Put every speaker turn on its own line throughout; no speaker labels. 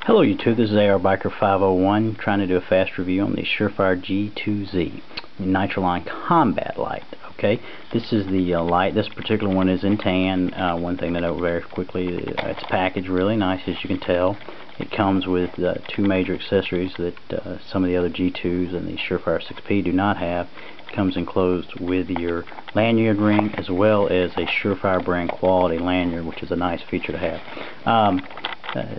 Hello YouTube, this is AR Biker 501 trying to do a fast review on the Surefire G2z Nitroline Combat Light. Okay, this is the light. This particular one is in tan. One thing to note very quickly, it's packaged really nice, as you can tell. It comes with two major accessories that some of the other G2s and the Surefire 6P do not have. It comes enclosed with your lanyard ring as well as a Surefire brand quality lanyard, which is a nice feature to have.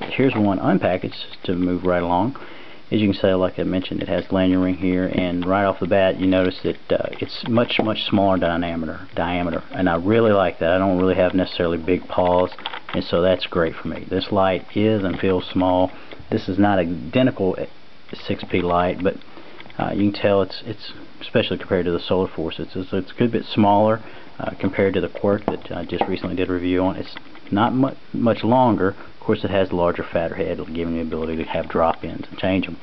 Here's one unpackaged to move right along. As you can see, like I mentioned, it has lanyard ring here, and right off the bat you notice that it's much smaller diameter, and I really like that. I don't really have necessarily big paws, and so that's great for me. This light is and feels small. This is not identical 6P light, but you can tell it's especially compared to the Solar Force, it's a good bit smaller compared to the Quirk that I just recently did a review on. It's not much longer. Of course, it has a larger, fatter head, giving the ability to have drop-ins and change them.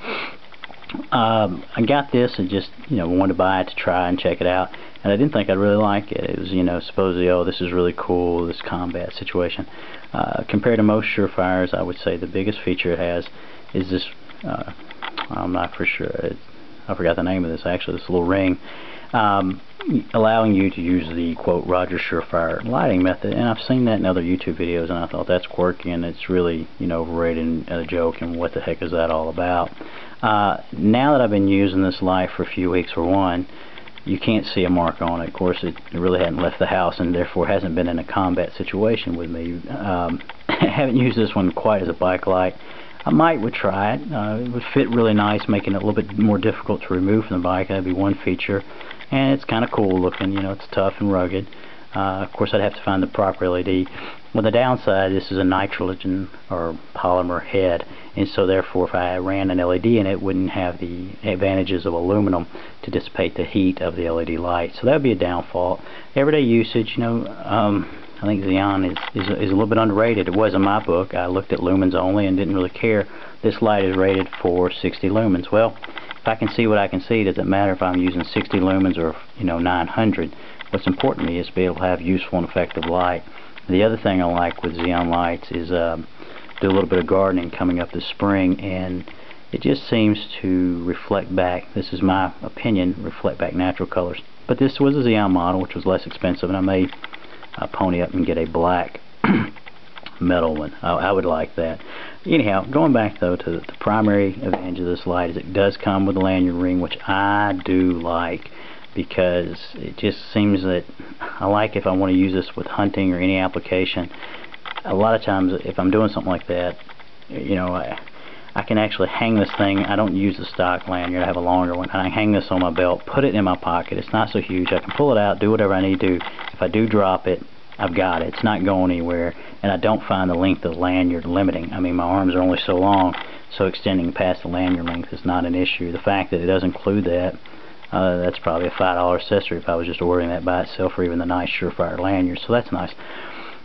I got this and just wanted to buy it to try and check it out, and I didn't think I'd really like it. It was supposedly, oh, this is really cool, this combat situation. Compared to most Surefires, I would say the biggest feature it has is this. I'm not for sure. I forgot the name of this actually. This little ring. Allowing you to use the quote Roger Surefire lighting method, and I've seen that in other YouTube videos, and I thought that's quirky, and it's really overrated and a joke, and what the heck is that all about? Now that I've been using this light for a few weeks, for one, you can't see a mark on it. Of course, it really hadn't left the house, and therefore hasn't been in a combat situation with me. I haven't used this one quite as a bike light. I would try it. It would fit really nice, making it a little bit more difficult to remove from the bike. That'd be one feature. And it's kind of cool looking, it's tough and rugged. Of course, I'd have to find the proper LED. Well, the downside, this is a nitrogen or polymer head, and so therefore if I ran an LED in it, it wouldn't have the advantages of aluminum to dissipate the heat of the LED light. So that would be a downfall. Everyday usage, I think Xeon is a little bit underrated. It was in my book. I looked at lumens only and didn't really care. This light is rated for 60 lumens. Well, if I can see what I can see, does it matter if I'm using 60 lumens or 900? What's important to me is to be able to have useful and effective light. The other thing I like with Xeon lights is do a little bit of gardening coming up this spring, and it just seems to reflect back, this is my opinion, reflect back natural colors. But this was a Xeon model, which was less expensive, and I may pony up and get a black metal one. I would like that. Anyhow, going back though to the primary advantage of this light is it does come with a lanyard ring, which I do like, because it just seems that I like if I want to use this with hunting or any application. A lot of times if I'm doing something like that, I can actually hang this thing. I don't use the stock lanyard, I have a longer one, and I hang this on my belt, put it in my pocket. It's not so huge. I can pull it out, do whatever I need to. If I do drop it, I've got it. It's not going anywhere, and I don't find the length of the lanyard limiting. I mean, my arms are only so long, so extending past the lanyard length is not an issue. The fact that it does include that, that's probably a $5 accessory if I was just ordering that by itself, or even the nice Surefire lanyard, so that's nice.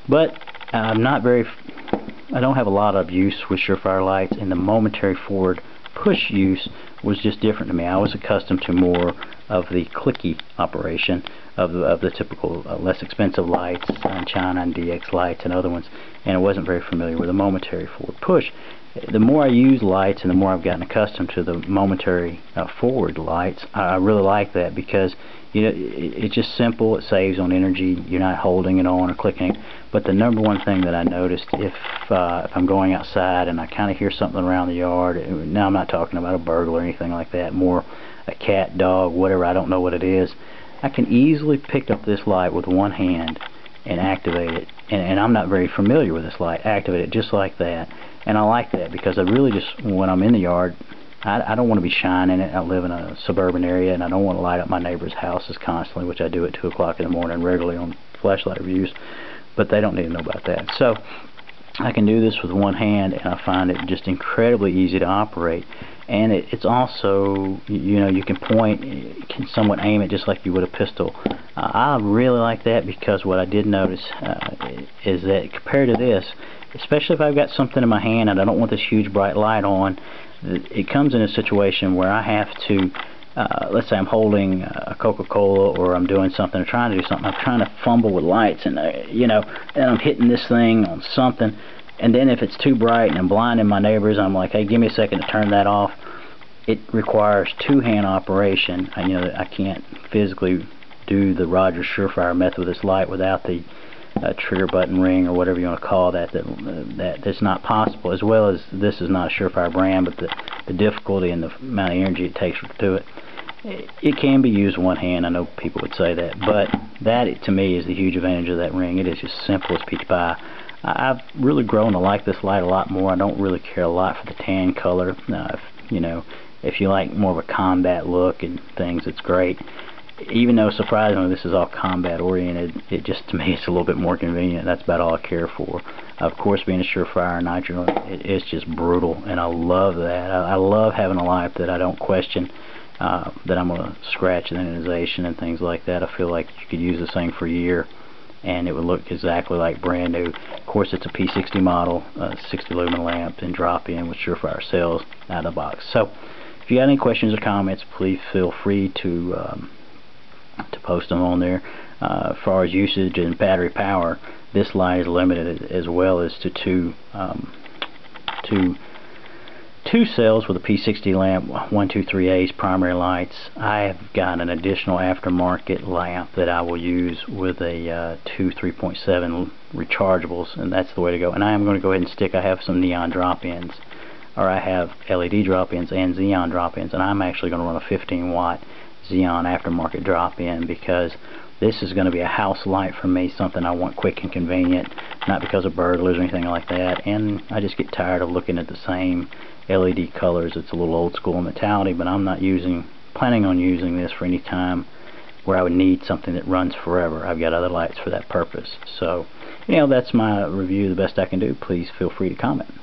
But I don't have a lot of use with Surefire lights, and the momentary forward push use was just different to me. I was accustomed to more of the clicky operation of the typical less expensive lights, China and DX lights and other ones, and I wasn't very familiar with the momentary forward push. The more I use lights and the more I've gotten accustomed to the momentary forward lights, I really like that, because it's just simple. It saves on energy. You're not holding it on or clicking. But the number one thing that I noticed, if I'm going outside and I kind of hear something around the yard, now I'm not talking about a burglar or anything like that, more a cat, dog, whatever, I don't know what it is, I can easily pick up this light with one hand and activate it. And I'm not very familiar with this light. Activate it just like that. And I like that, because I really just, when I'm in the yard, I don't want to be shining it. I live in a suburban area, and I don't want to light up my neighbor's houses constantly, which I do at 2 o'clock in the morning regularly on flashlight reviews, but they don't need to know about that. So I can do this with one hand, and I find it just incredibly easy to operate. And it's also, you can point, you can somewhat aim it just like you would a pistol. I really like that, because what I did notice is that compared to this, especially if I've got something in my hand and I don't want this huge bright light on, it comes in a situation where I have to, let's say I'm holding a Coca-Cola, or I'm doing something or trying to do something, I'm trying to fumble with lights, and and I'm hitting this thing on something, And then if it's too bright and I'm blinding my neighbors, I'm like, hey, give me a second to turn that off. It requires two-hand operation. I can't physically do the Rogers Surefire method with this light without the trigger button ring or whatever you want to call that. That's not possible. As well as this is not a Surefire brand, but the difficulty and the amount of energy it takes to do it. It can be used one hand. I know people would say that, but that to me is the huge advantage of that ring. It is just simple as peach pie. I've really grown to like this light a lot more. I don't really care a lot for the tan color. If you like more of a combat look and things, it's great. Even though surprisingly this is all combat oriented, it just to me it's a little bit more convenient. That's about all I care for. Of course, being a Surefire nitro, it's just brutal, and I love that. I love having a light that I don't question that I'm going to scratch the ionization and things like that. I feel like you could use this thing for a year and it would look exactly like brand new. Of course, it's a P60 model, 60 lumen lamp, and drop in with Surefire cells out of the box. So if you got any questions or comments, please feel free to post them on there. As far as usage and battery power, this light is limited as well as to two cells with a P60 lamp, 123A's primary lights. I have got an additional aftermarket lamp that I will use with a two 3.7 rechargeables, and that's the way to go. And I am going to go ahead and stick, I have some neon drop-ins, or I have LED drop-ins and xenon drop-ins, and I'm actually going to run a 15-watt xenon aftermarket drop-in because this is going to be a house light for me, something I want quick and convenient, not because of burglars or anything like that. And I just get tired of looking at the same LED colors. It's a little old school mentality, but I'm not planning on using this for any time where I would need something that runs forever. I've got other lights for that purpose. So, that's my review, the best I can do. Please feel free to comment.